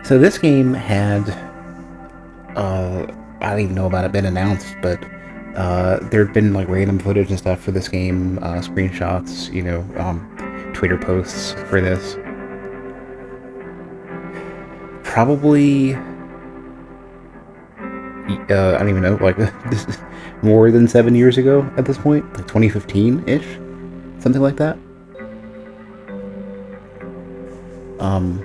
So this game had, I don't even know about it been announced, but there'd been like random footage and stuff for this game, screenshots, Twitter posts for this. Probably, I don't even know, like this is more than 7 years ago at this point, like 2015-ish, something like that. Um,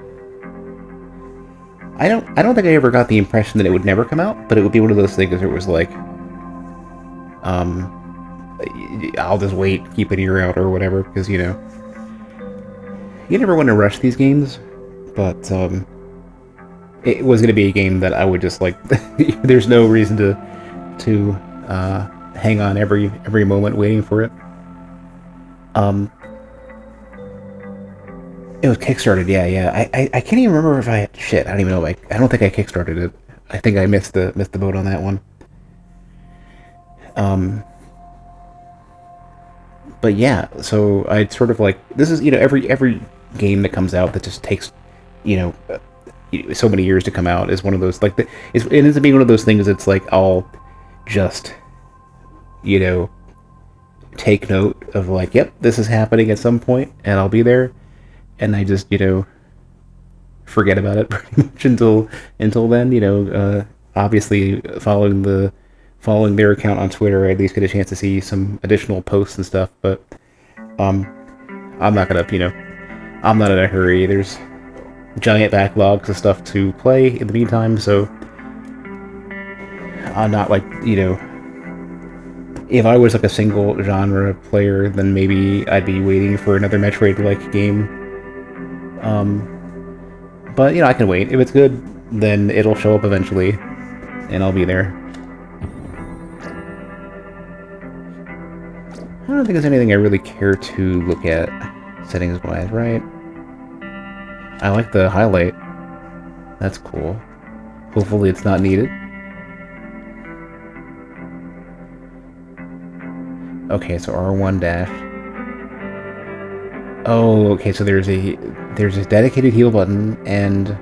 I don't think I ever got the impression that it would never come out, but it would be one of those things where it was like, um, I'll just wait, keep an ear out or whatever, because you never want to rush these games, but it was going to be a game that I would just like. There's no reason to hang on every moment waiting for it. Um, it was kickstarted, yeah. I can't even remember if I shit. I don't even know. I don't think I kickstarted it. I think I missed the boat on that one. Um, but yeah, so I'd sort of like this is every game that comes out that just takes you know so many years to come out is one of those it ends up being one of those things that's like I'll just you know take note of like, yep, this is happening at some point and I'll be there, and I just forget about it pretty much until then. Obviously following their account on Twitter, I at least get a chance to see some additional posts and stuff. But um, I'm not gonna I'm not in a hurry. There's giant backlogs of stuff to play in the meantime, so I'm not like if I was like a single genre player, then maybe I'd be waiting for another Metroid-like game. But I can wait. If it's good, then it'll show up eventually, and I'll be there. I don't think there's anything I really care to look at settings-wise, right? I like the highlight. That's cool. Hopefully it's not needed. Okay, so R1 dash. Oh, okay, so there's a dedicated heal button, and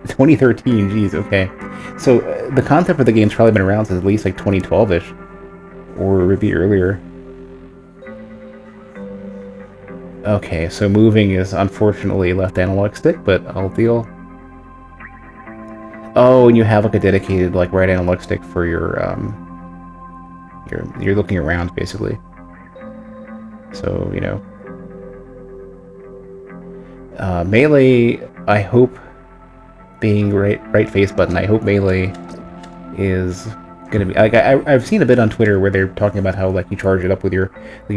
2013, geez, okay. So the concept of the game's probably been around since at least like 2012-ish, or maybe earlier. Okay, so moving is unfortunately left analog stick, but I'll deal. Oh, and you have like a dedicated like right analog stick for you're looking around basically. So melee. I hope being right face button. I hope melee is gonna be like I've seen a bit on Twitter where they're talking about how like you charge it up with your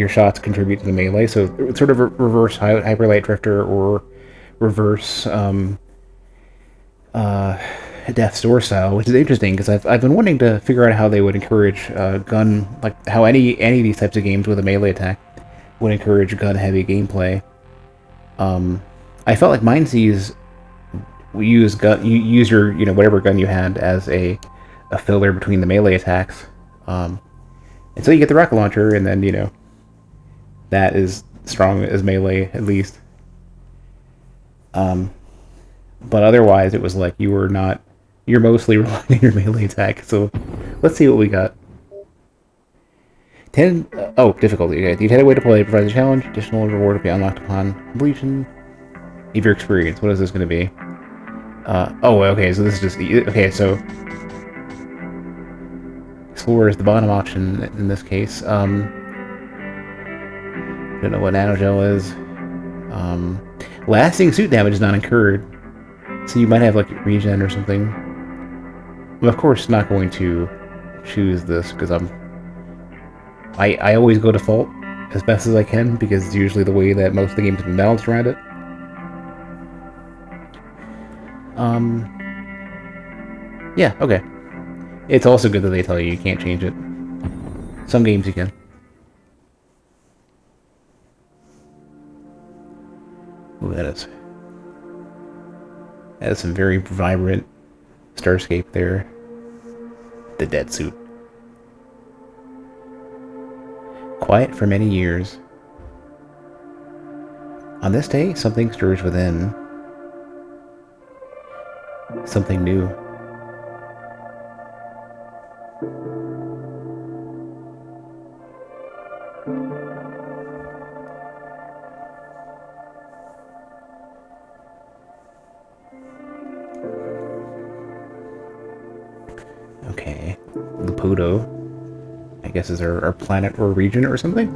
shots contribute to the melee. So it's sort of a reverse hyperlight drifter or reverse Death's Door style, which is interesting because I've been wanting to figure out how they would encourage gun, like how any of these types of games with a melee attack would encourage gun heavy gameplay. I felt like Mindseas you use your whatever gun you had as a filler between the melee attacks, and so you get the rocket launcher, and then that is strong as melee at least. But otherwise, it was like you're mostly relying on your melee attack. So let's see what we got. 10. Oh, difficulty. Okay. The intended way to play provides a challenge. Additional reward will be unlocked upon completion of your experience. What is this going to be? Oh, okay. So this is just okay. So explore is the bottom option in this case. Don't know what nanogel is. Lasting suit damage is not incurred, so you might have like regen or something. I'm of course not going to choose this because I always go default as best as I can because it's usually the way that most of the games have been balanced around it. Yeah, okay. It's also good that they tell you can't change it. Some games you can. Ooh, that is some very vibrant Starscape there. The dead suit. Quiet for many years. On this day, something stirs within. Something new. Okay. Laputo, I guess, is our planet or region or something?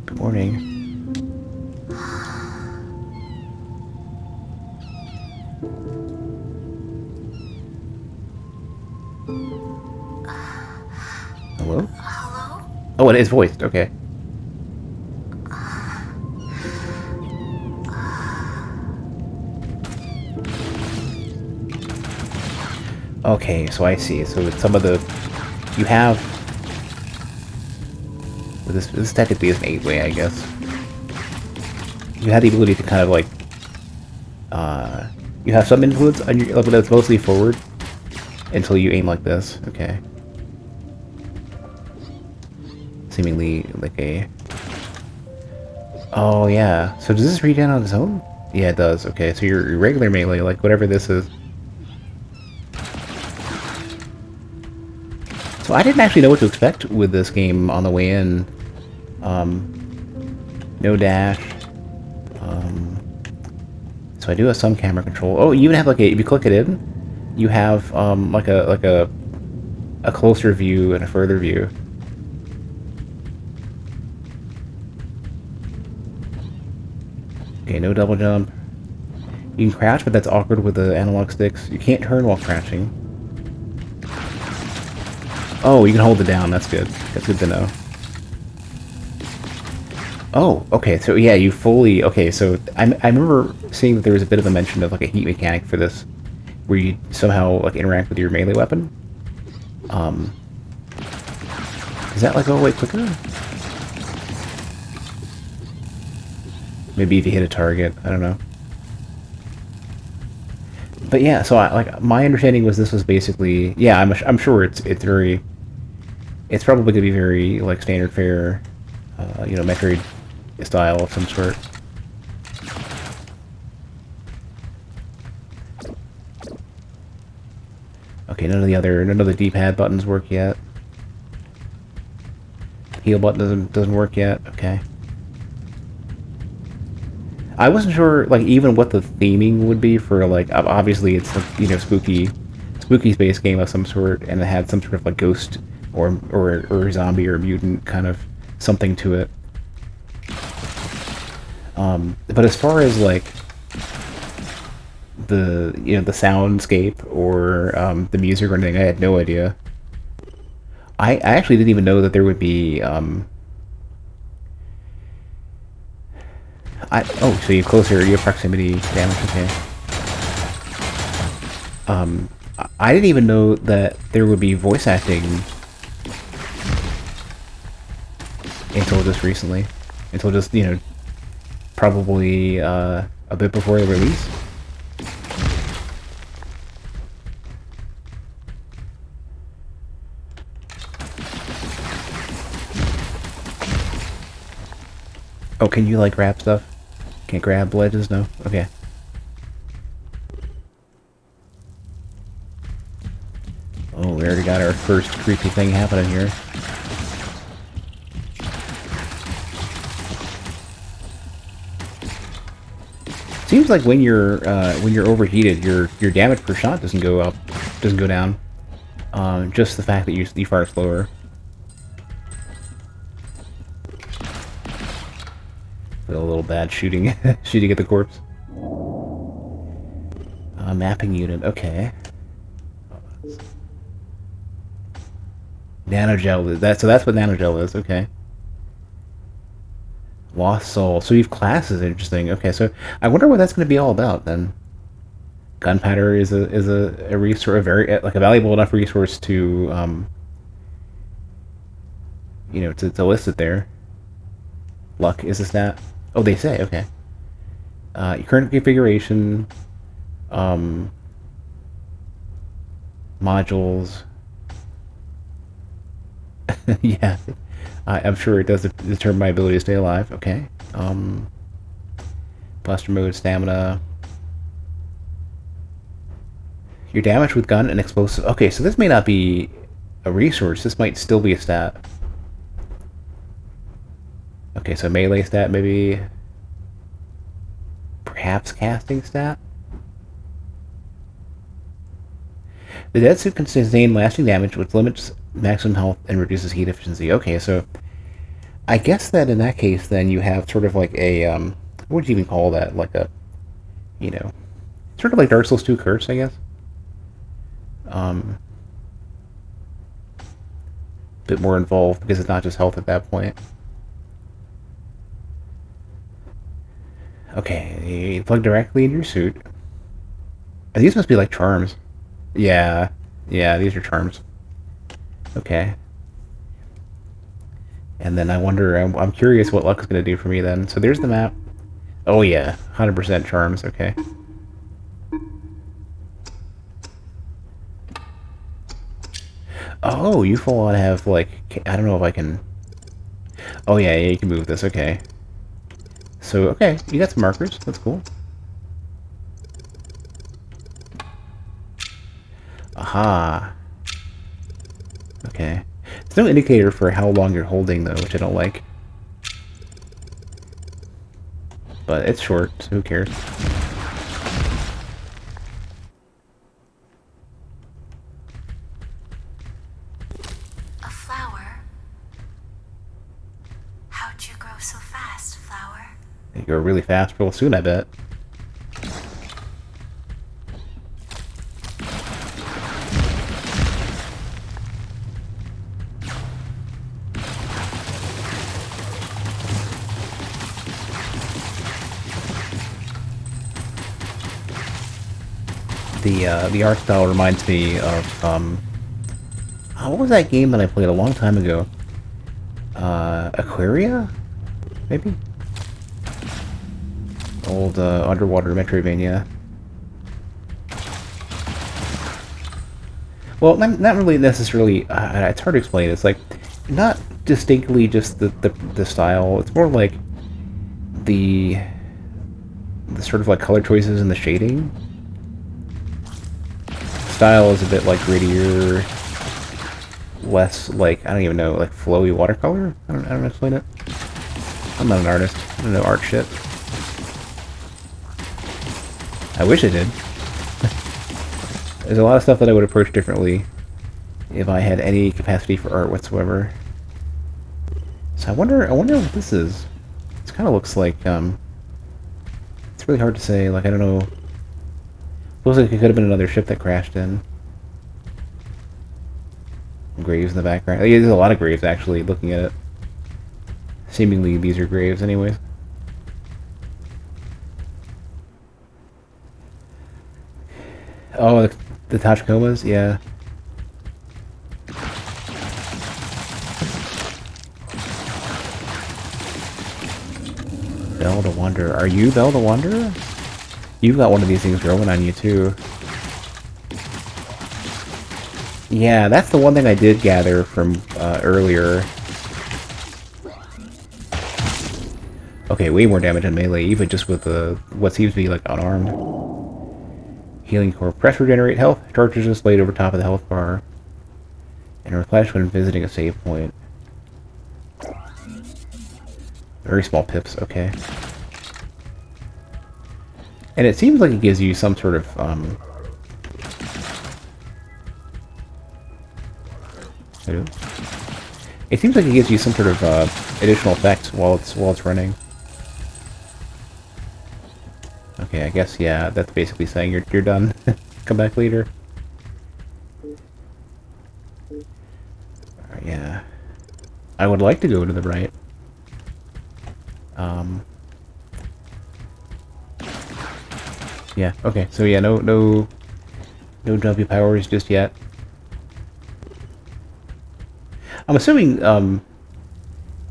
Good morning. Hello? Hello? Oh, it is voiced. Okay. Okay, so I see. So with some of the... You have... Well, this technically is an 8-way, I guess. You have the ability to kind of like... You have some influence on your... But it's mostly forward. Until you aim like this. Okay. Seemingly like a... Oh, yeah. So does this regen on its own? Yeah, it does. Okay, so your regular melee, like whatever this is. So I didn't actually know what to expect with this game on the way in. No dash. So I do have some camera control. Oh, you even have like a... If you click it in, you have like a closer view and a further view. Okay, no double jump. You can crouch, but that's awkward with the analog sticks. You can't turn while crouching. Oh, you can hold it down. That's good. That's good to know. Oh, okay. So yeah, you fully... Okay, so I remember seeing that there was a bit of a mention of like a heat mechanic for this, where you somehow like interact with your melee weapon. Does that like go away quicker? Maybe if you hit a target. I don't know. But yeah, so like my understanding was this was basically... Yeah, I'm sure it's very... It's probably gonna be very like standard fare, you know, Metroid style of some sort. Okay, none of the D-pad buttons work yet. Heal button doesn't work yet. Okay. I wasn't sure, like, even what the theming would be for, like, obviously it's, like, you know, spooky space game of some sort, and it had some sort of, like, ghost or zombie or mutant kind of something to it. But as far as, like, the, you know, the soundscape or the music or anything, I had no idea. I actually didn't even know that there would be, oh, so you have closer, you have proximity damage, okay. I didn't even know that there would be voice acting until just recently. Until just, you know, probably a bit before the release. Oh, can you, like, grab stuff? Can't grab ledges? No? Okay. Oh, we already got our first creepy thing happening here. Seems like when you're overheated, your damage per shot doesn't go up, doesn't go down. Just the fact that you fire slower. Feel a little bad shooting shooting at the corpse. Mapping unit. Okay. Nanogel is that, so that's what nanogel is. Okay. Lost soul. So you've classes. Interesting. Okay, so I wonder what that's going to be all about then. Gunpowder is a resource, a very like a valuable enough resource to you know, to list it there. Luck is a stat. Oh, they say, okay. Your current configuration, modules. Yeah, I'm sure it does determine my ability to stay alive. Okay. Blaster mode, stamina. You're damaged with gun and explosive. Okay, so this may not be a resource. This might still be a stat. Okay, so melee stat, maybe. Perhaps casting stat? The dead suit can sustain lasting damage, which limits maximum health and reduces heat efficiency. Okay, so I guess that in that case, then you have sort of like a, what would you even call that? Like a, you know, sort of like Dark Souls 2 Curse, I guess. Bit more involved because it's not just health at that point. Okay, you plug directly into your suit. And these must be like charms. Yeah, yeah, these are charms. Okay. And then I wonder, I'm curious what luck is going to do for me then. So there's the map. Oh yeah, 100% charms, okay. Oh, you full on have, like, I don't know if I can... Oh yeah, yeah, you can move this, okay. So, okay, you got some markers, that's cool. Aha. Okay. There's no indicator for how long you're holding, though, which I don't like. But it's short, so who cares? A flower? How'd you grow so fast, flower? You grow really fast real soon, I bet. The art style reminds me of, what was that game that I played a long time ago? Aquaria? Maybe? Old, underwater Metroidvania. Well, not really necessarily, it's hard to explain. It's like, not distinctly just the style, it's more like the sort of like color choices and the shading. Style is a bit like grittier, less like, I don't even know, like flowy watercolor? I don't explain it. I'm not an artist. I don't know art shit. I wish I did. There's a lot of stuff that I would approach differently if I had any capacity for art whatsoever. So I wonder what this is. This kind of looks like, it's really hard to say, like, I don't know. Looks like it could have been another ship that crashed in. Graves in the background. Yeah, there's a lot of graves, actually, looking at it. Seemingly, these are graves, anyways. Oh, the Tachikomas? Yeah. Bell the Wanderer. Are you Bell the Wanderer? You've got one of these things growing on you, too. Yeah, that's the one thing I did gather from earlier. Okay, way more damage in melee, even just with what seems to be like unarmed. Healing core. Press regenerate health. Charges displayed over top of the health bar. And replenish when visiting a save point. Very small pips, okay. And it seems like it gives you some sort of, it seems like it gives you some sort of, additional effects while it's running. Okay, I guess, yeah, that's basically saying you're done. Come back later. Alright, yeah. I would like to go to the right. Yeah, okay, so yeah, no jumpy powers just yet. I'm assuming,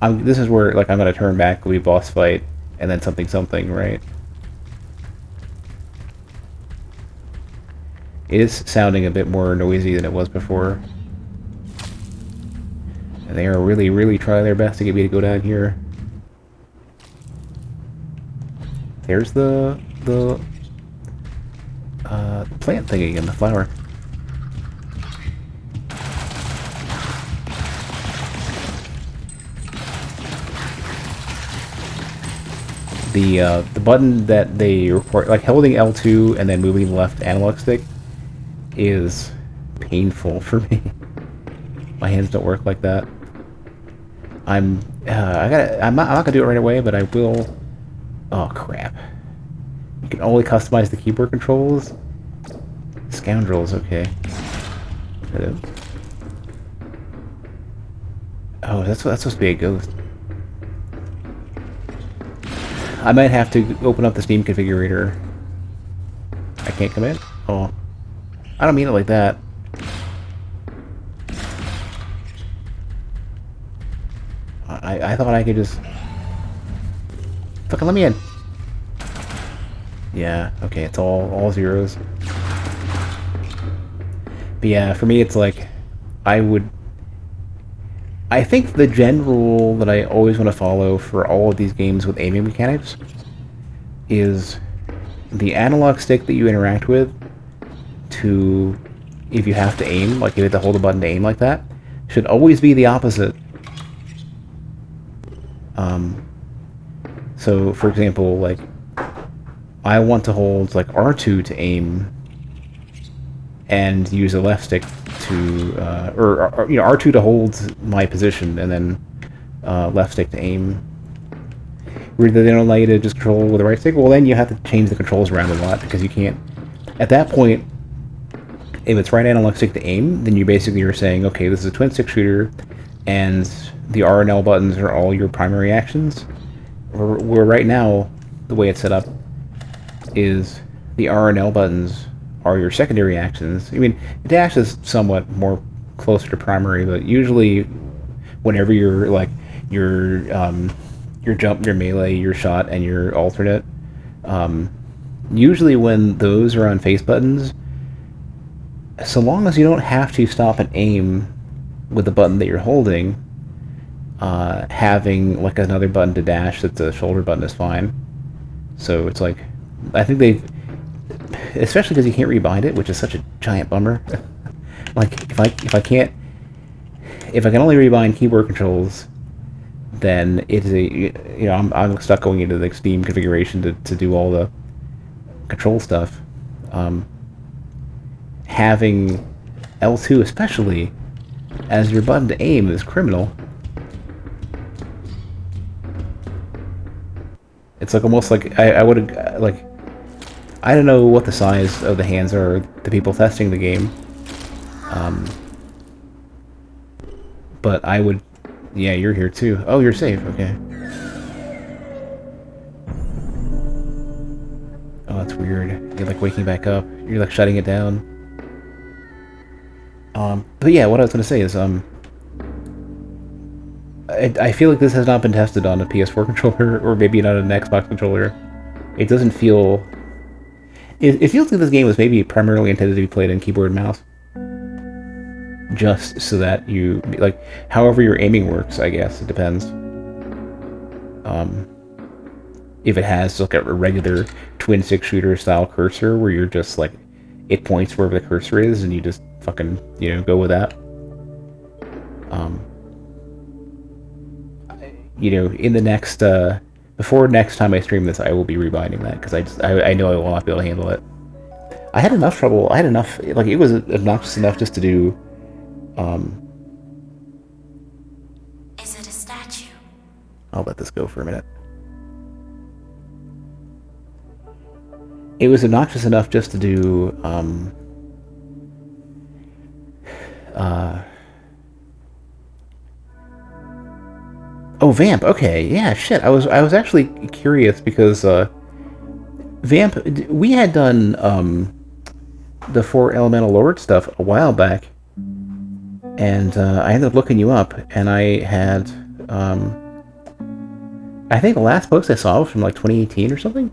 this is where, like, I'm gonna turn back, we boss fight, and then something, right? It is sounding a bit more noisy than it was before. And they are really trying their best to get me to go down here. There's the plant thing again, the flower. The button that they report, like holding L2 and then moving the left analog stick, is painful for me. My hands don't work like that. I'm not gonna do it right away, but I will. Oh crap! You can only customize the keyboard controls. Scoundrels, okay. Hello. Oh, that's supposed to be a ghost. I might have to open up the Steam configurator. I can't come in? Oh. I don't mean it like that. I thought I could just... Fucking let me in. Yeah, okay, it's all zeros. But yeah, for me it's like... I think the general rule that I always want to follow for all of these games with aiming mechanics is the analog stick that you interact with to, if you have to aim, like you have to hold a button to aim like that, should always be the opposite. So, for example, like, I want to hold, like, R2 to aim and use the left stick to, or you know, R2 to hold my position and then left stick to aim. Where they don't allow you to just control with the right stick, well then you have to change the controls around a lot because you can't. At that point, if it's right analog stick to aim, then you basically are saying, okay, this is a twin stick shooter, and the R and L buttons are all your primary actions. Where right now, the way it's set up is the R and L buttons are your secondary actions. I mean, dash is somewhat more closer to primary, but usually, whenever you're like your jump, your melee, your shot, and your alternate, usually when those are on face buttons, so long as you don't have to stop and aim with the button that you're holding, having like another button to dash that's a shoulder button is fine. So it's like, I think they've, especially because you can't rebind it, which is such a giant bummer. Like if I can only rebind keyboard controls, then it is a, I'm stuck going into the Steam configuration to do all the control stuff. Having L2 especially as your button to aim is criminal. It's like almost like I would like, I don't know what the size of the hands are, the people testing the game. But I would... Yeah, you're here too. Oh, you're safe, okay. Oh, that's weird. You're like waking back up. You're like shutting it down. But yeah, what I was gonna say is, I feel like this has not been tested on a PS4 controller, or maybe not an Xbox controller. It doesn't feel... It feels like this game was maybe primarily intended to be played in keyboard and mouse. Just so that you, like, however your aiming works, I guess, it depends. If it has, like, a regular twin-stick shooter style cursor, where you're just, like, it points wherever the cursor is, and you just fucking, go with that. In the next, before next time I stream this, I will be rebinding that, because I know I will not be able to handle it. I had enough trouble, like, it was obnoxious enough just to do, Is it a statue? I'll let this go for a minute. It was obnoxious enough just to do, oh, Vamp, okay, yeah, shit, I was actually curious, because, Vamp, we had done, the 4 Elemental Lord stuff a while back, and, I ended up looking you up, and I had, I think the last post I saw was from, like, 2018 or something?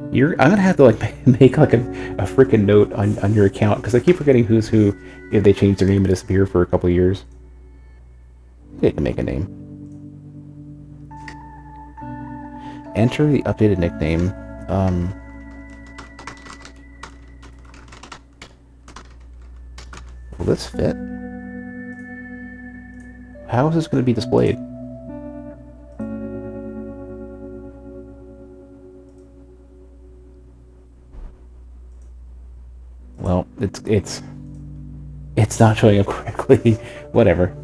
I'm gonna have to, like, make, like, a freaking note on your account, because I keep forgetting who's who if they change their name and disappear for a couple of years. It can make a name. Enter the updated nickname. Will this fit? How is this going to be displayed? Well, it's not showing up correctly. Whatever.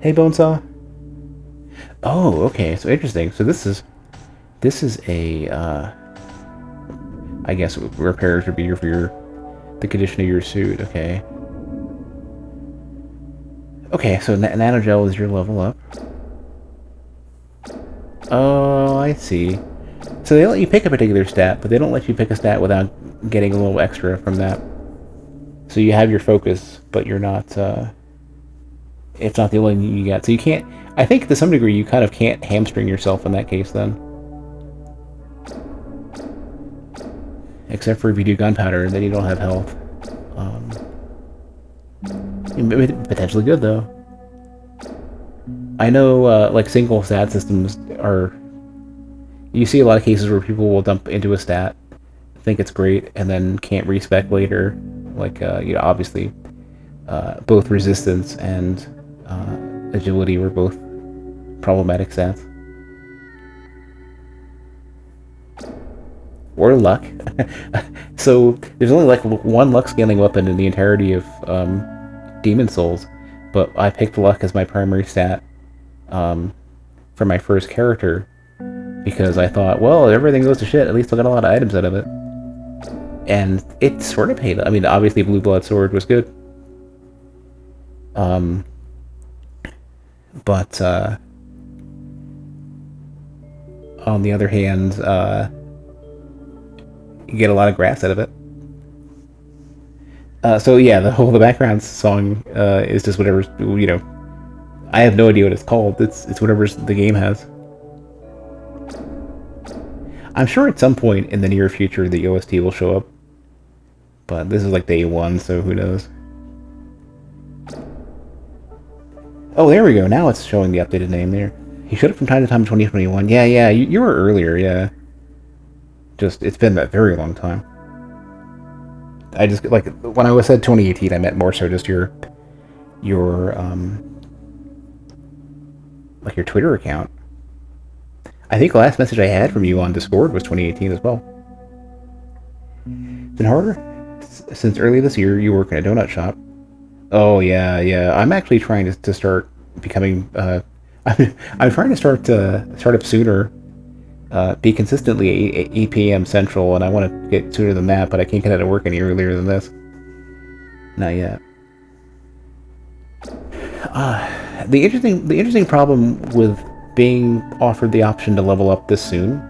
Hey, Bonesaw. Oh, okay. So interesting. So this is a I guess repairs would be for the condition of your suit. Okay. Okay. So nanogel is your level up. Oh, I see. So they let you pick a particular stat, but they don't let you pick a stat without getting a little extra from that. So you have your focus, but you're not, it's not the only thing you get. So you can't, I think to some degree you kind of can't hamstring yourself in that case then. Except for if you do gunpowder, then you don't have health. Potentially good though. I know, like single stat systems are, you see a lot of cases where people will dump into a stat, think it's great, and then can't respec later. Like, you know, obviously, both resistance and agility were both problematic stats. Or luck. So, there's only like one luck scaling weapon in the entirety of Demon Souls, but I picked luck as my primary stat for my first character, because I thought, well, if everything goes to shit, at least I'll get a lot of items out of it. And it sort of paid. I mean, obviously Blue Blood Sword was good. But on the other hand, you get a lot of grass out of it. So yeah, the background song is just whatever's, you know, I have no idea what it's called. It's whatever the game has. I'm sure at some point in the near future the OST will show up. But this is like day one, so who knows. Oh, there we go. Now it's showing the updated name there. He showed it from time to time in 2021. Yeah, you were earlier, yeah. Just, it's been a very long time. I just, like, when I said 2018, I meant more so just your like your Twitter account. I think the last message I had from you on Discord was 2018 as well. Been harder? Since early this year, you work in a donut shop. Oh, yeah. I'm actually trying to start becoming, I'm trying to start up sooner, be consistently 8 p.m. Central, and I want to get sooner than that, but I can't get out of work any earlier than this. Not yet. The interesting problem with being offered the option to level up this soon,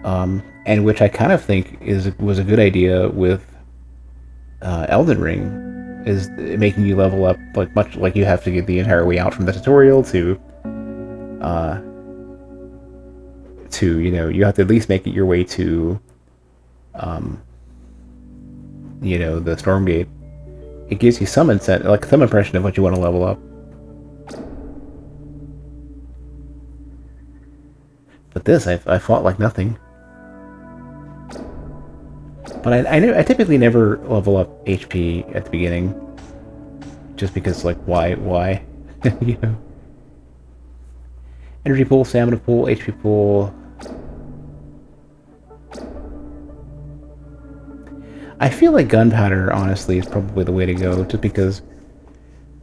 and which I kind of think was a good idea with Elden Ring, is making you level up like much like you have to get the entire way out from the tutorial to you know, you have to at least make it your way to you know, the Stormgate. It gives you some incentive, like some impression of what you want to level up. But this, I fought like nothing. But I typically never level up HP at the beginning, just because, like, why, you know. Energy pool, stamina pool, HP pool. I feel like gunpowder, honestly, is probably the way to go, just because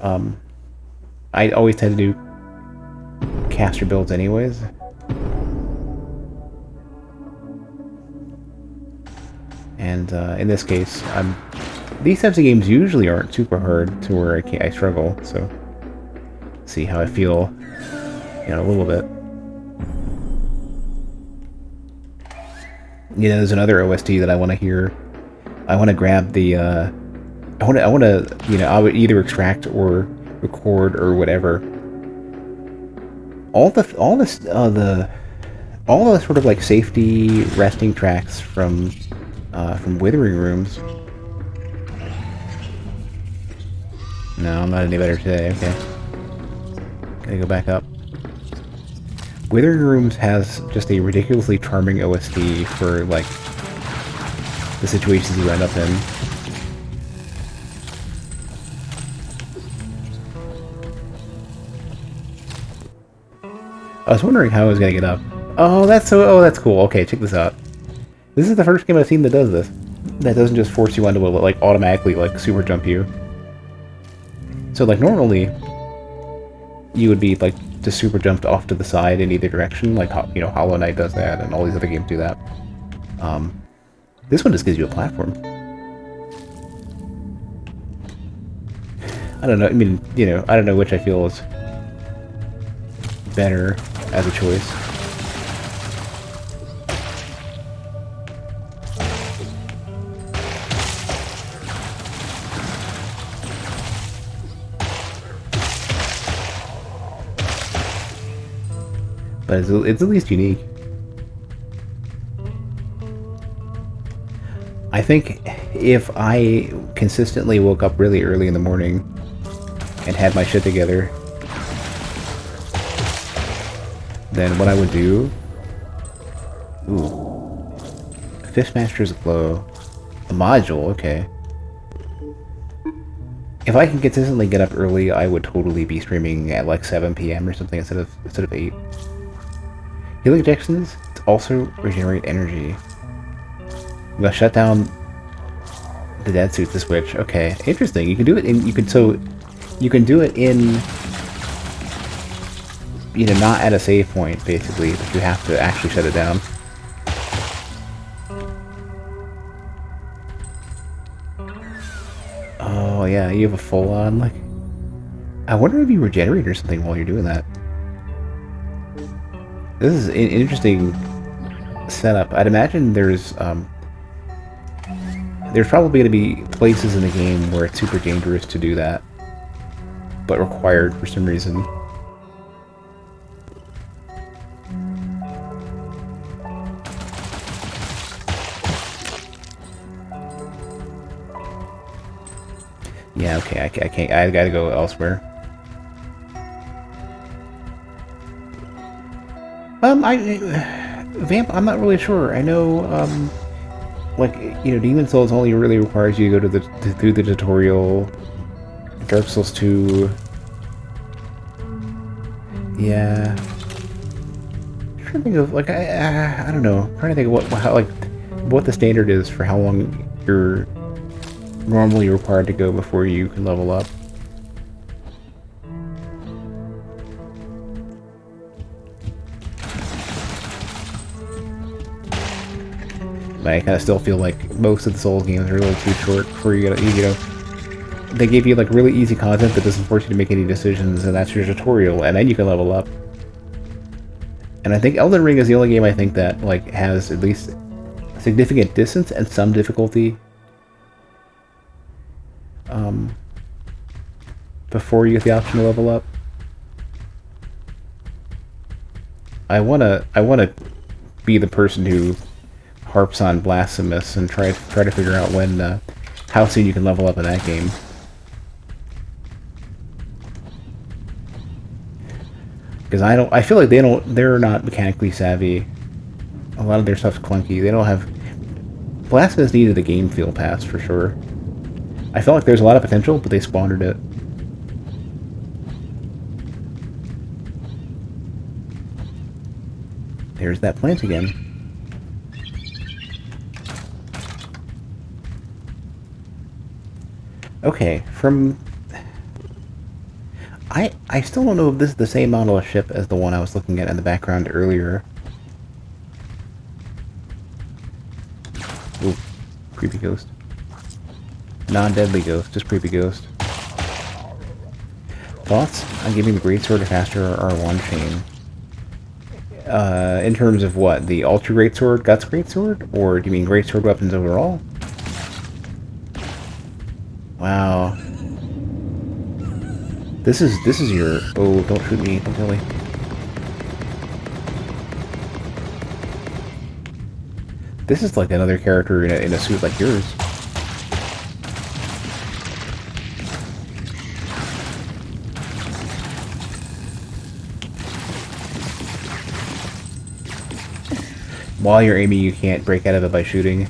I always tend to do caster builds anyways. And in this case, these types of games usually aren't super hard to where I struggle, so see how I feel, you know, a little bit. You know, there's another OST that I want to hear. I want to grab the, I want to, you know, I would either extract or record or whatever. All the sort of like safety resting tracks from Withering Rooms. No, I'm not any better today. Okay. Gotta go back up. Withering Rooms has just a ridiculously charming OST for, like, the situations you end up in. I was wondering how I was gonna get up. Oh, that's cool. Okay, check this out. This is the first game I've seen that does this. That doesn't just force you onto a, like, automatically, like, super jump you. So, like, normally, you would be, like, just super jumped off to the side in either direction, like, you know, Hollow Knight does that, and all these other games do that. This one just gives you a platform. I don't know, I mean, you know, I don't know which I feel is better as a choice. But it's at least unique. I think if I consistently woke up really early in the morning and had my shit together, then what I would do... Ooh. Fishmaster's Glow. A module, okay. If I can consistently get up early, I would totally be streaming at like 7 PM or something instead of 8. Healing injections also regenerate energy. I'm gonna shut down the dead suit to switch. Okay, interesting. You can do it in. You can do it in. You know, not at a save point, basically, but you have to actually shut it down. Oh yeah, you have a full on like. I wonder if you regenerate or something while you're doing that. This is an interesting setup. I'd imagine there's probably going to be places in the game where it's super dangerous to do that, but required for some reason. Yeah, okay, I can't. I gotta go elsewhere. Vamp, I'm not really sure. I know, like, you know, Demon Souls only really requires you to go through the tutorial. Dark Souls 2. Yeah. I'm trying to think of, like, I don't know. I'm trying to think of what the standard is for how long you're normally required to go before you can level up. But I kind of still feel like most of the Souls games are a little too short before you know, they give you like really easy content that doesn't force you to make any decisions, and that's your tutorial, and then you can level up. And I think Elden Ring is the only game I think that like has at least significant distance and some difficulty before you get the option to level up. I wanna be the person who harps on Blasphemous and try to figure out when how soon you can level up in that game. Because I feel like they're not mechanically savvy. A lot of their stuff's clunky. They don't have... Blasphemous needed a game feel pass for sure. I felt like there's a lot of potential, but they squandered it. There's that plant again. Okay, from... I still don't know if this is the same model of ship as the one I was looking at in the background earlier. Ooh, creepy ghost. Non-deadly ghost, just creepy ghost. Thoughts on giving the Greatsword a faster R1 chain? In terms of what? The Ultra Greatsword, Guts Greatsword? Or do you mean Greatsword weapons overall? Wow. This is your... Oh, don't shoot me. Don't kill me. This is like another character in a suit like yours. While you're aiming, you can't break out of it by shooting.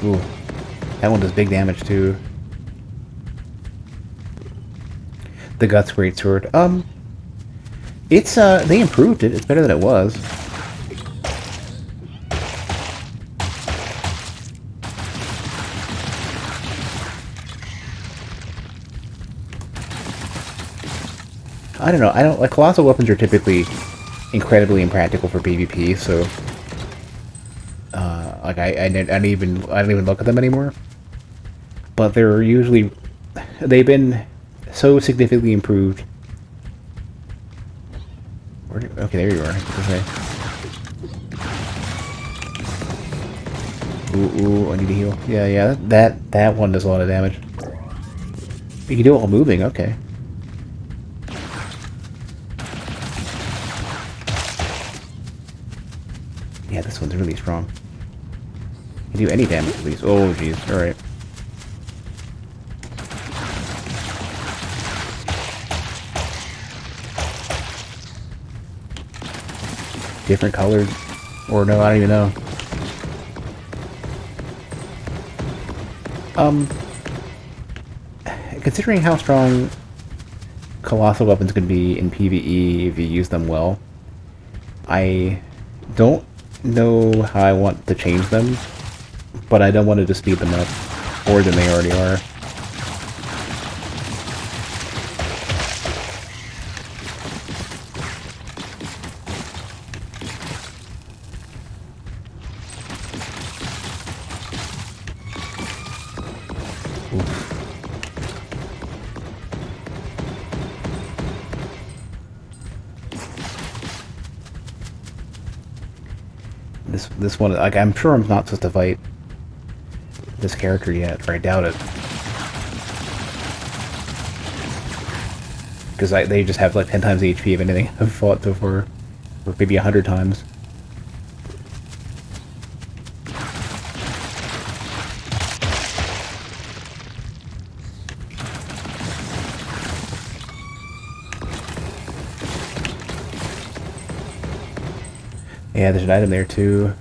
Ooh. That one does big damage, too. The Guts Greatsword. It's, they improved it. It's better than it was. I don't know. I don't like colossal weapons are typically incredibly impractical for PvP, so like I don't even look at them anymore. But they're usually they've been so significantly improved. Okay, there you are. Okay. Ooh, I need to heal. Yeah, that one does a lot of damage. You can do it while moving. Okay. Yeah, this one's really strong. You can do any damage at least. Oh, jeez. Alright. Different colored? Or no, I don't even know. Considering how strong colossal weapons can be in PvE if you use them well, I don't know how I want to change them, but I don't want to speed them up more than they already are. This one, like, I'm sure I'm not supposed to fight this character yet, or I doubt it. Because they just have like 10 times the HP of anything I've fought before, or maybe 100 times. Yeah, there's an item there too.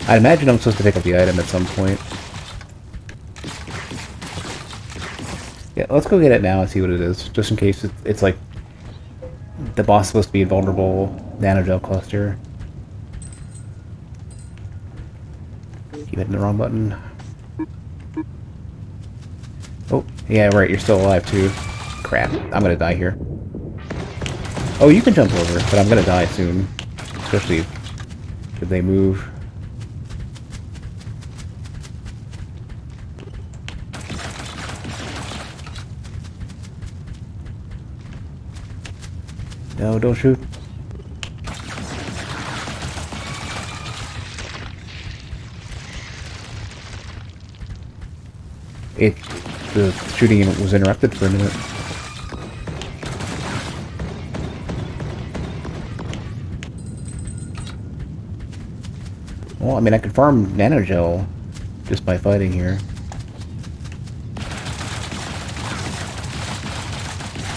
I'd imagine I'm supposed to pick up the item at some point. Yeah, let's go get it now and see what it is, just in case it's like the boss is supposed to be invulnerable nanogel cluster. Keep hitting the wrong button. Oh, yeah, right, you're still alive too. Crap, I'm gonna die here. Oh, you can jump over, but I'm gonna die soon. Especially if they move. No, don't shoot. The shooting was interrupted for a minute. Well, I mean, I could farm nanogel just by fighting here.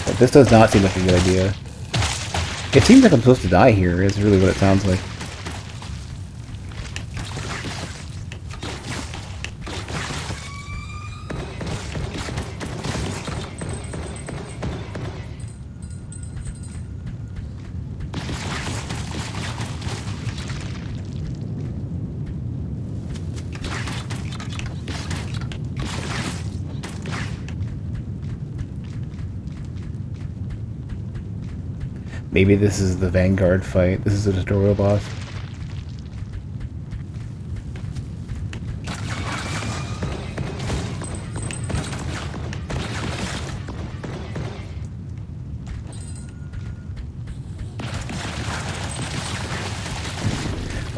But this does not seem like a good idea. It seems like I'm supposed to die here, is really what it sounds like. Maybe this is the Vanguard fight. This is a tutorial boss.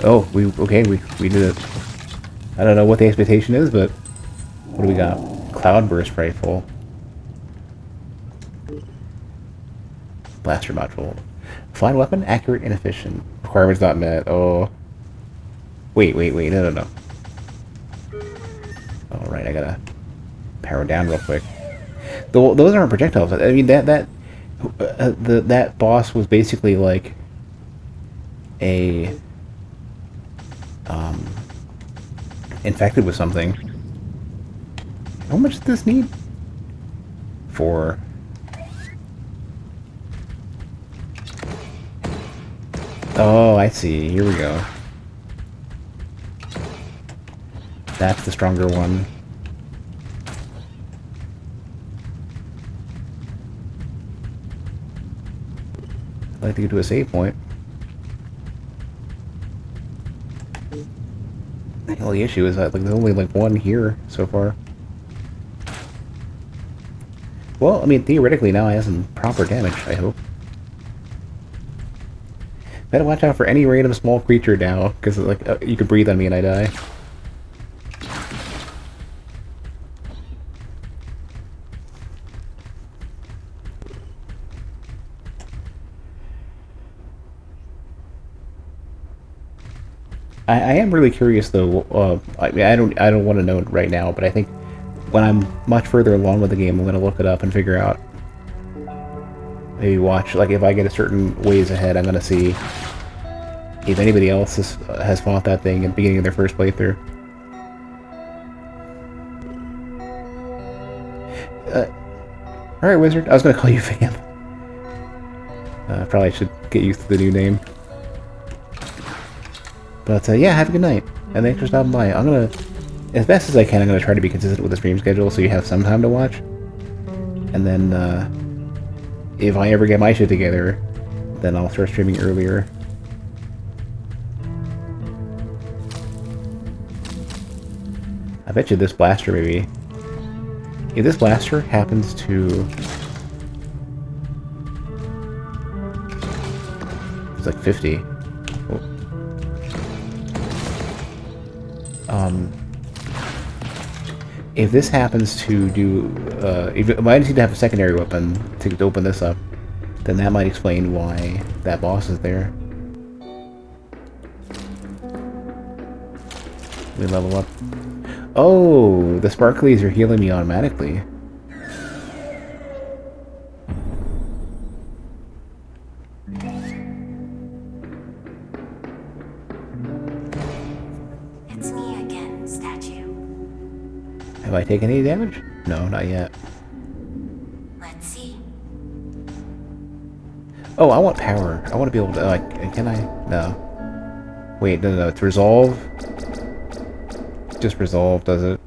Oh, we did it. I don't know what the expectation is, but what do we got? Cloudburst rifle. Blaster module. Fine weapon, accurate and efficient. Requirements not met. Oh. Wait, no. Alright, I gotta power down real quick. Those aren't projectiles. I mean, that That boss was basically like a infected with something. How much does this need? 4. Oh, I see. Here we go. That's the stronger one. I'd like to get to a save point. The only issue is that like there's only like one here so far. Well, I mean, theoretically now I have some proper damage, I hope. Better watch out for any random small creature now, because like you could breathe on me and I die. I am really curious though. I mean, I don't want to know right now, but I think when I'm much further along with the game, I'm going to look it up and figure out. Maybe watch, like if I get a certain ways ahead, I'm going to see if anybody else has fought that thing at the beginning of their first playthrough. Alright, Wizard. I was going to call you Fam. Probably should get used to the new name. But yeah, have a good night. And thanks for stopping by. I'm going to, as best as I can, I'm going to try to be consistent with the stream schedule so you have some time to watch. And then, if I ever get my shit together, then I'll start streaming earlier. I bet you this blaster maybe. If this blaster happens to... It's like 50. If this happens to do... if I just need to have a secondary weapon to open this up, then that might explain why that boss is there. We level up. Oh, the sparklies are healing me automatically. It's me again, statue. Have I taken any damage? No, not yet. Let's see. Oh, I want power. I want to be able to, like, can I? No. Wait, no, it's resolve. Just resolve, does it?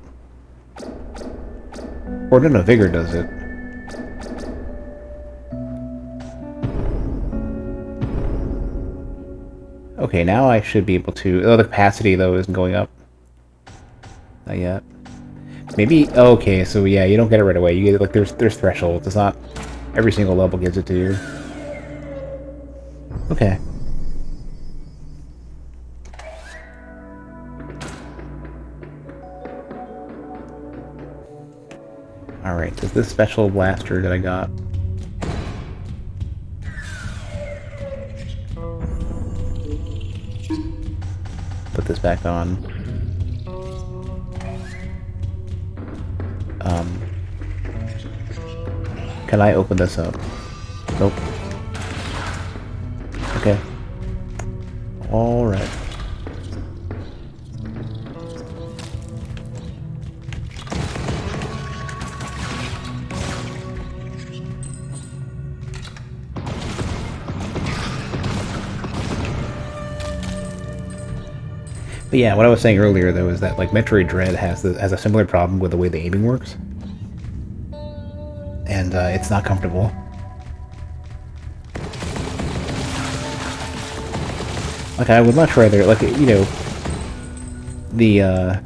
Or no, vigor does it. Okay, now I should be able to... Oh, the capacity, though, isn't going up. Not yet. Maybe... Okay, so yeah, you don't get it right away. You get it, like, there's thresholds. It's not... Every single level gives it to you. Okay. Alright, so this special blaster that I got. Put this back on. Can I open this up? Nope. Okay. Alright. But yeah, what I was saying earlier though is that like Metroid Dread has a similar problem with the way the aiming works, and it's not comfortable. Like I would much rather, like, you know, the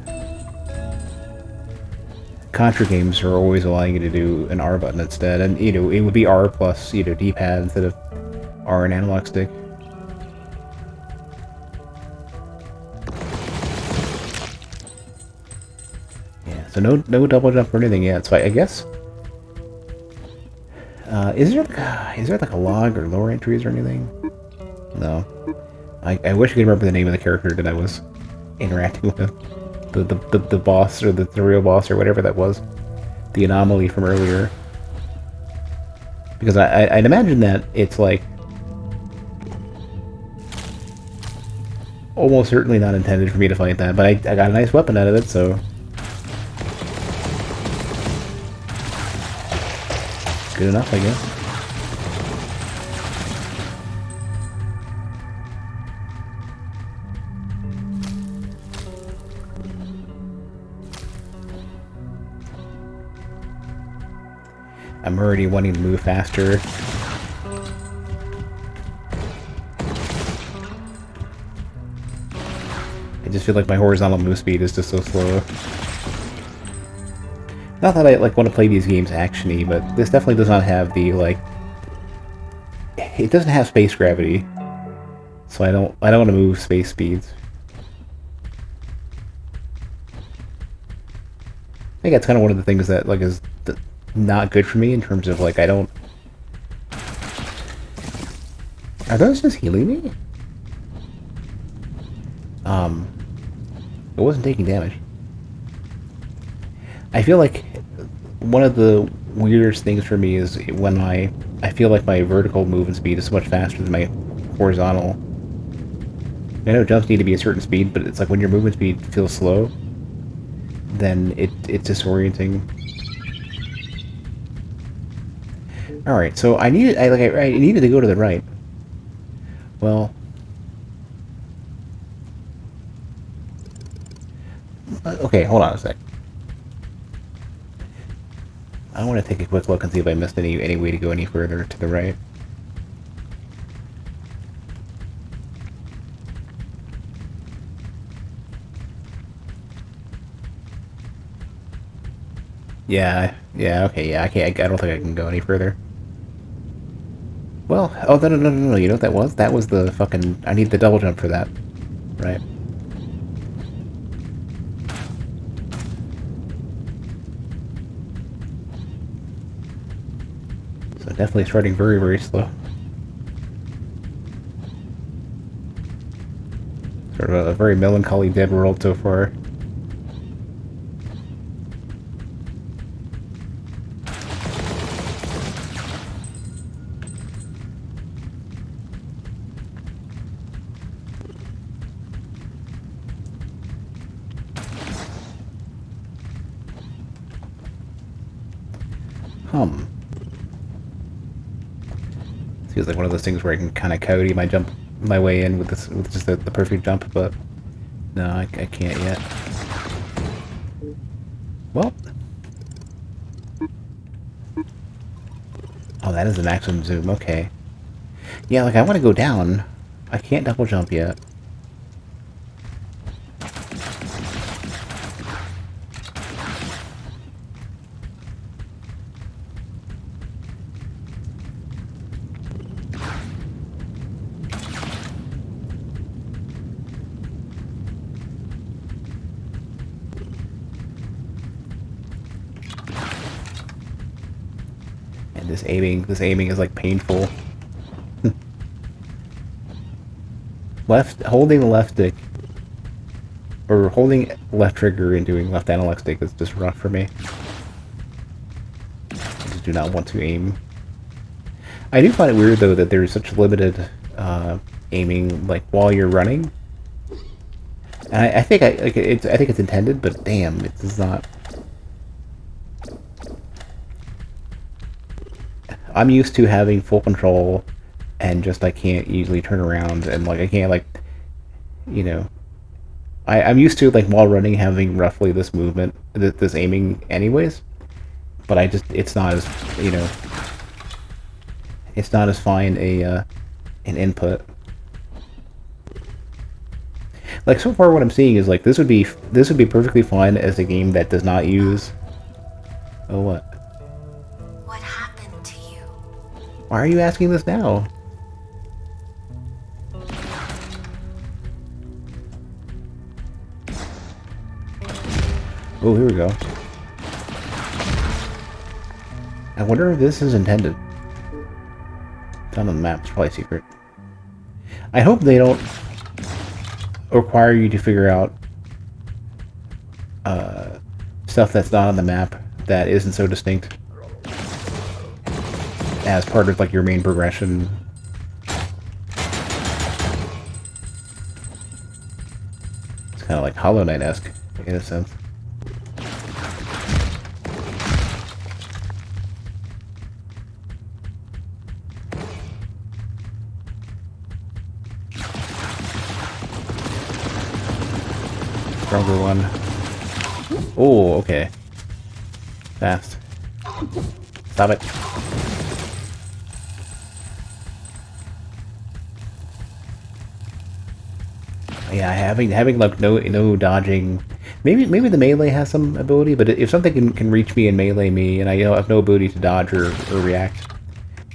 Contra games are always allowing you to do an R button instead, and you know it would be R plus D-pad instead of R and analog stick. So no double jump or anything yet. So I guess is there like a log or lore entries or anything? No. I wish I could remember the name of the character that I was interacting with, the boss or the real boss or whatever that was, the anomaly from earlier. Because I'd imagine that it's like almost certainly not intended for me to fight that, but I got a nice weapon out of it, so good enough, I guess. I'm already wanting to move faster. I just feel like my horizontal move speed is just so slow. Not that I like want to play these games actiony, but this definitely does not have the like. It doesn't have space gravity, so I don't want to move space speeds. I think that's kind of one of the things that like is not good for me in terms of like I don't. Are those just healing me? It wasn't taking damage. I feel like one of the weirdest things for me is when I feel like my vertical movement speed is so much faster than my horizontal. I know jumps need to be a certain speed, but it's like when your movement speed feels slow, then it's disorienting. All right, so I needed I needed to go to the right. Well, okay, hold on a sec. I want to take a quick look and see if I missed any way to go any further to the right. Yeah, okay, yeah, I don't think I can go any further. Well, oh, no, you know what that was? That was the fucking, I need the double jump for that. Right. So definitely starting very, very slow. Sort of a very melancholy dead world so far. Feels like one of those things where I can kind of coyote my way in with this with just the perfect jump, but no, I can't yet. Well, oh, that is a maximum zoom. Okay, yeah, like I want to go down. I can't double jump yet. This aiming is like painful. Holding the left stick, or holding left trigger and doing left analog stick is just rough for me. I just do not want to aim. I do find it weird though that there's such limited aiming like while you're running. And I think I think it's intended, but damn, it does not. I'm used to having full control, and just I can't easily turn around, and like I can't like, you know, I'm used to like while running having roughly this movement, this aiming, anyways. But it's not as it's not as fine an input. Like so far, what I'm seeing is like this would be perfectly fine as a game that does not use. Oh what? What happened to you? Why are you asking this now? Oh, here we go. I wonder if this is intended. It's on the map. It's probably secret. I hope they don't require you to figure out stuff that's not on the map that isn't so distinct. as part of like your main progression. It's kind of like Hollow Knight-esque in a sense. Stronger one. Oh, okay. Fast. Stop it. Yeah, having like no dodging. Maybe the melee has some ability, but if something can reach me and melee me, and I have no ability to dodge or react,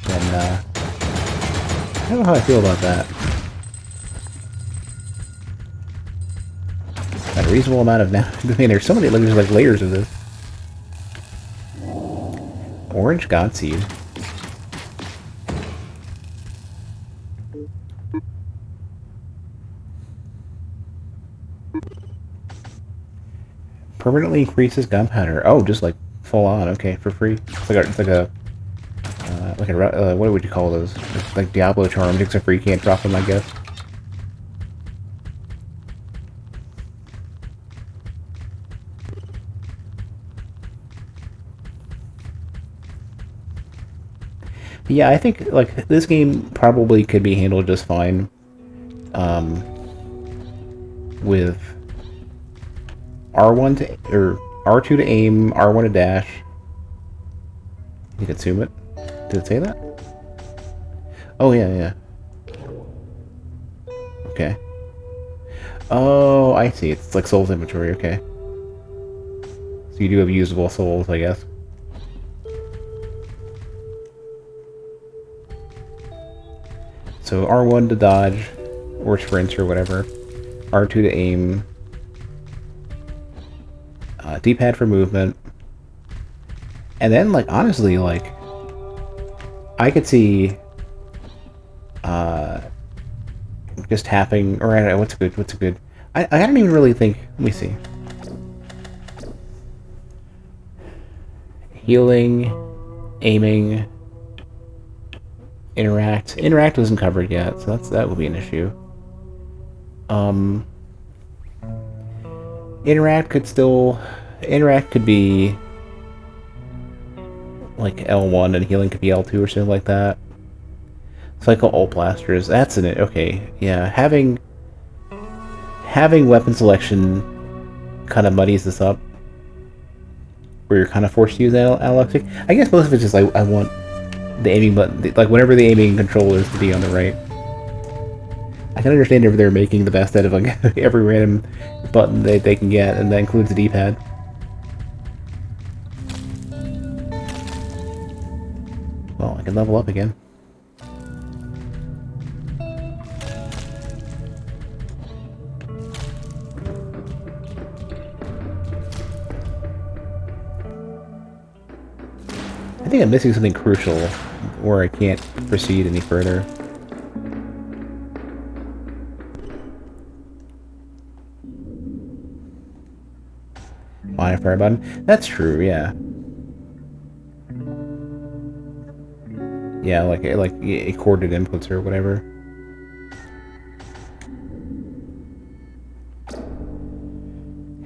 then I don't know how I feel about that. Got a reasonable amount of now. I mean, there's so many. There's like layers of this. Orange God Seed. Permanently increases gunpowder. Oh, just like full on. Okay, for free. It's like a what would you call those? Like Diablo charms, except for you can't drop them, I guess. Yeah, I think like this game probably could be handled just fine with R1 to or R2 to aim, R1 to dash. You can zoom it. Did it say that? Oh yeah, yeah. Okay. Oh, I see. It's like souls inventory. Okay. So you do have usable souls, I guess. So R1 to dodge, or sprint, or whatever. R2 to aim. D-pad for movement. And then, like, honestly, like, I could see just tapping, or I don't know, what's a good... I don't even really think... Let me see. Healing, aiming, interact. Interact wasn't covered yet, so that would be an issue. Interact could be like L1 and healing could be L2 or something like that. Cycle ult blasters. That's in it. Okay, yeah. Having weapon selection kind of muddies this up, where you're kind of forced to use analog. I guess most of it's just like I want the aiming button, like whenever the aiming control is, to be on the right. I can understand if they're making the best out of like every random button they can get, and that includes the D-pad. Well, I can level up again. I think I'm missing something crucial, where I can't proceed any further. Modifier button. That's true, yeah. Yeah, like a corded inputs or whatever.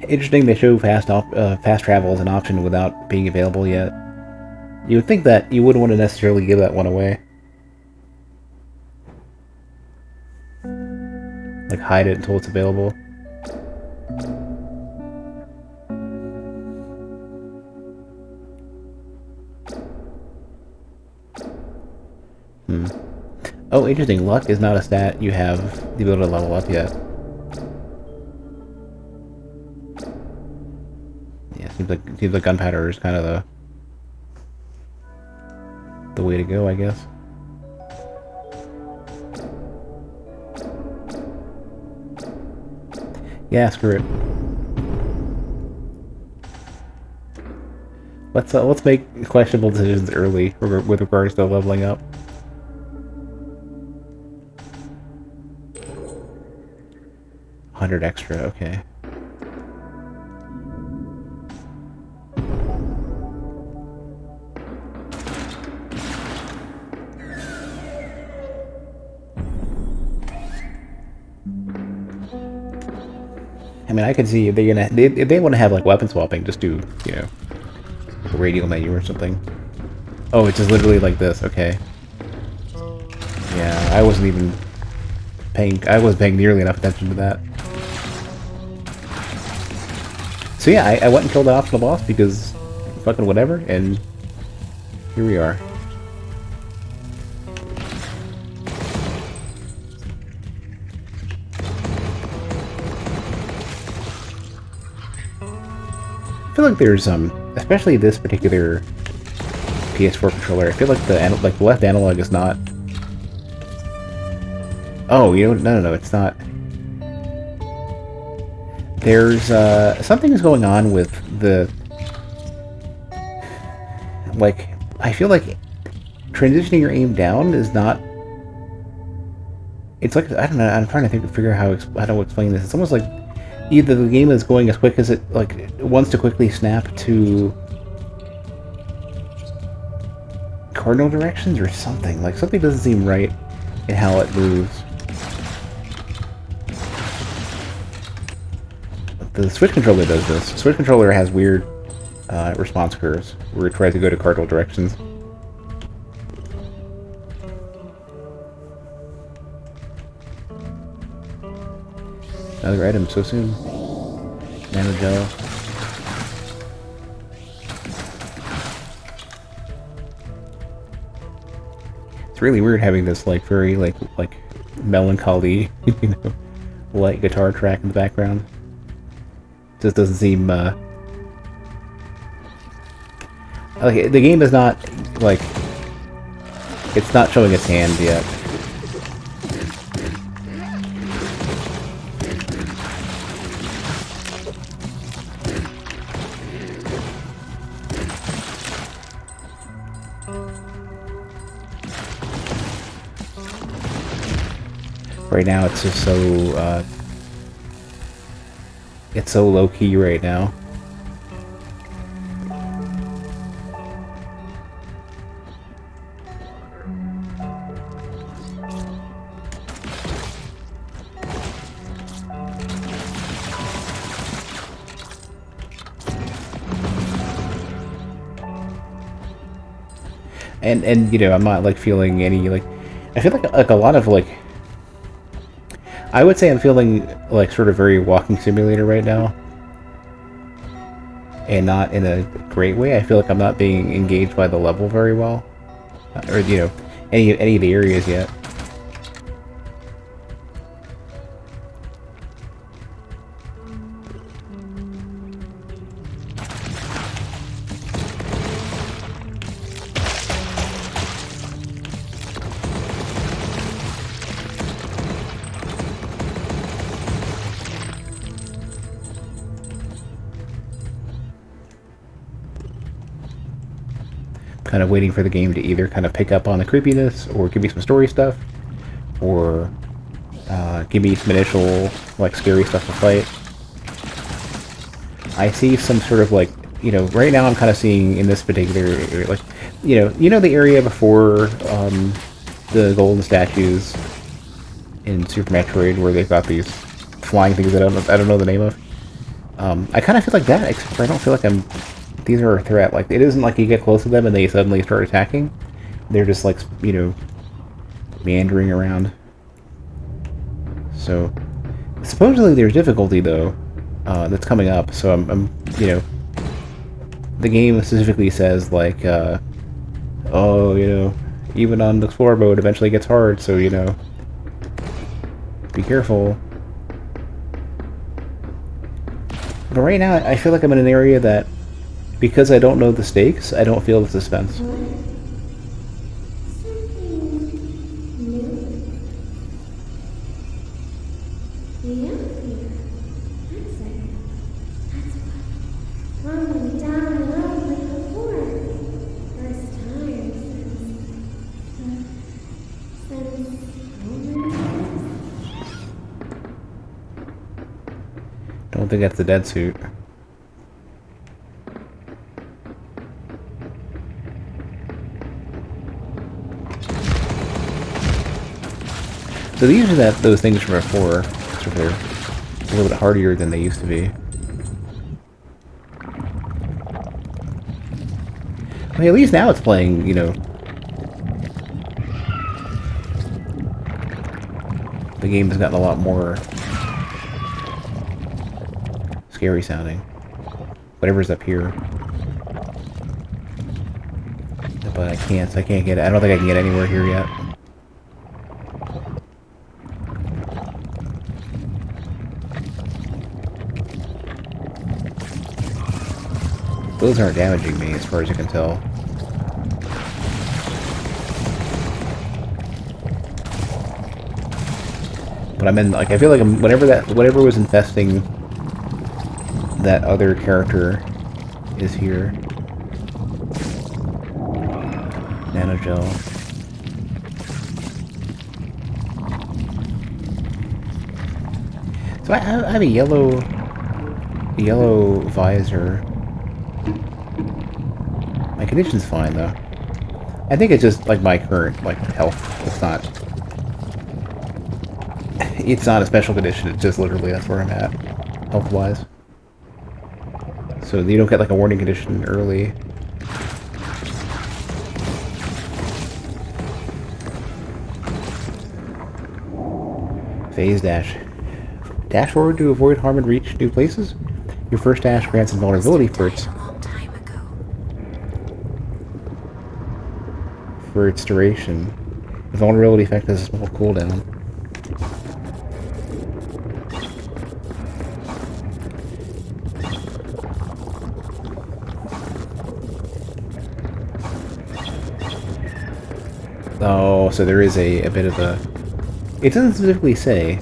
Interesting, they show fast travel as an option without being available yet. You would think that you wouldn't want to necessarily give that one away. Like hide it until it's available. Oh, interesting. Luck is not a stat you have the ability to level up yet. Yeah, seems like gunpowder is kind of the way to go, I guess. Yeah, screw it. Let's make questionable decisions early with regards to leveling up. $100 extra, okay. mean, I could see if if they want to have like weapon swapping, just do, you know, a radial menu or something. Oh, it's just literally like this. Okay. Yeah, I wasn't even paying. I wasn't paying nearly enough attention to that. So yeah, I went and killed the optional boss because fucking whatever, and here we are. I feel like there's especially this particular PS4 controller. I feel like the left analog is not. Oh, you know, no, it's not. There's something is going on with the like. I feel like transitioning your aim down is not. It's like I don't know. I'm trying to figure out how to explain this. It's almost like either the game is going as quick as it wants to quickly snap to cardinal directions or something. Like something doesn't seem right in how it moves. The Switch controller does this. The Switch controller has weird response curves where it tries to go to cardinal directions. Another item so soon. Nano gel. It's really weird having this like very like melancholy, you know, light guitar track in the background. Just doesn't seem like the game is not like it's not showing its hand yet. Right now, it's just so it's so low key right now. And you know, I'm not like feeling any like I feel like a lot of like I would say I'm feeling like sort of very walking simulator right now. And not in a great way. I feel like I'm not being engaged by the level very well. Or, you know, any of the areas yet. Kind of waiting for the game to either kind of pick up on the creepiness or give me some story stuff or give me some initial like scary stuff to fight. I see some sort of like, you know, right now I'm kind of seeing in this particular area, like, you know the area before the golden statues in Super Metroid where they've got these flying things that I don't know the name of. I kind of feel like that, except for I don't feel like these are a threat. Like, it isn't like you get close to them and they suddenly start attacking. They're just like, you know, meandering around. So, supposedly there's difficulty though, that's coming up. So I'm you know, the game specifically says like, oh, you know, even on the Explorer mode eventually gets hard. So, you know, be careful. But right now I feel like I'm in an area that, because I don't know the stakes, I don't feel the suspense. Don't think that's the dead suit. So these are those things from before. So they're a little bit hardier than they used to be. I mean, at least now it's playing, you know... The game has gotten a lot more... scary sounding. Whatever's up here. But I can't get it. I don't think I can get anywhere here yet. Those aren't damaging me, as far as I can tell. But I'm in, like, I feel like I'm, whatever was infesting that other character is here. Nanogel. So I have a yellow visor. My condition's fine though. I think it's just like my current health. It's not a special condition. It's just literally that's where I'm at, health-wise. So you don't get like a warning condition early. Phase dash. Dash forward to avoid harm and reach new places. Your first dash grants invulnerability for its duration. The vulnerability effect has a small cooldown. Oh, so there is a bit of a... It doesn't specifically say.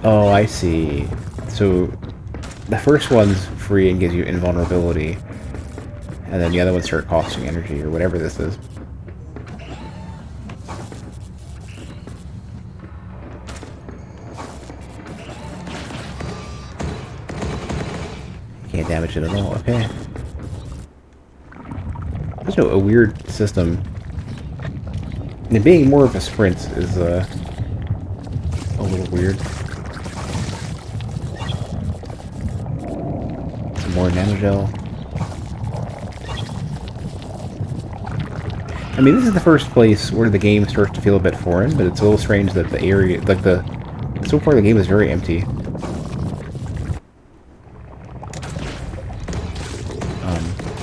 Oh, I see. So, the first one's free and gives you invulnerability. And then the other ones start costing energy, or whatever this is. Can't damage it at all, okay. There's a weird system. And being more of a sprint is a little weird. Some more nanogel. I mean, this is the first place where the game starts to feel a bit foreign, but it's a little strange that the area, like so far the game is very empty.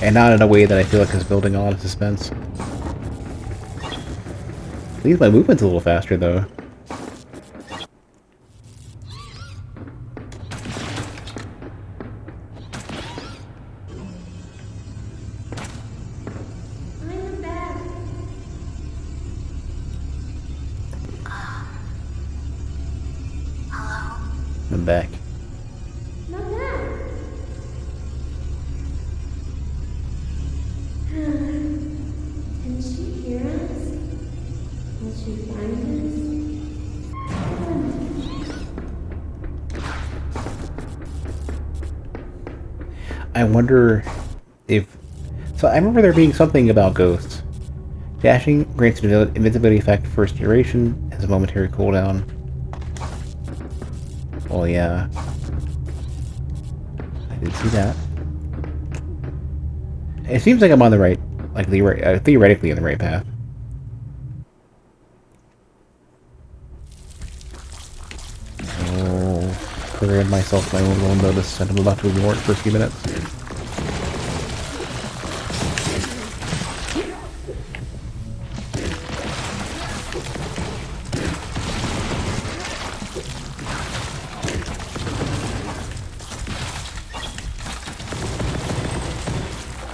And not in a way that I feel like is building a lot of suspense. At least my movement's a little faster, though. I'm back. Hello? I'm back. Not bad. Can she hear us? Will she find us? I wonder if... So I remember there being something about ghosts. Dashing grants an invincibility effect first duration, has a momentary cooldown. Well, yeah. I did see that. It seems like I'm on the right, like theoretically on the right path. Oh, prepared myself my own little notice, and I'm about to ignore it for a few minutes.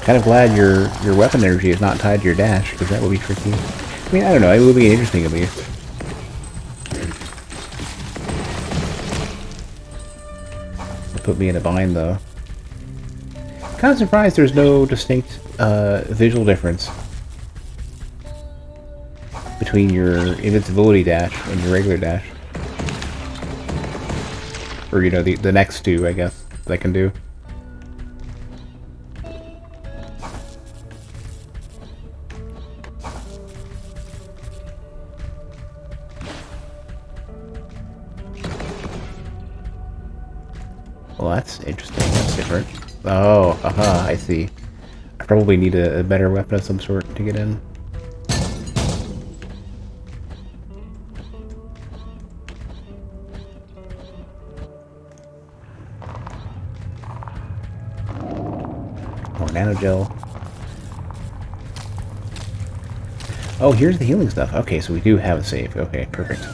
Kind of glad your weapon energy is not tied to your dash, because that would be tricky. I mean, I don't know, it would be interesting at least. It put me in a bind, though. Kind of surprised there's no distinct visual difference between your invincibility dash and your regular dash. Or, you know, the next two, I guess, that I can do. Well, that's interesting. That's different. Oh, aha, I see. I probably need a better weapon of some sort to get in. More nanogel. Oh, here's the healing stuff. Okay, so we do have a save. Okay, perfect.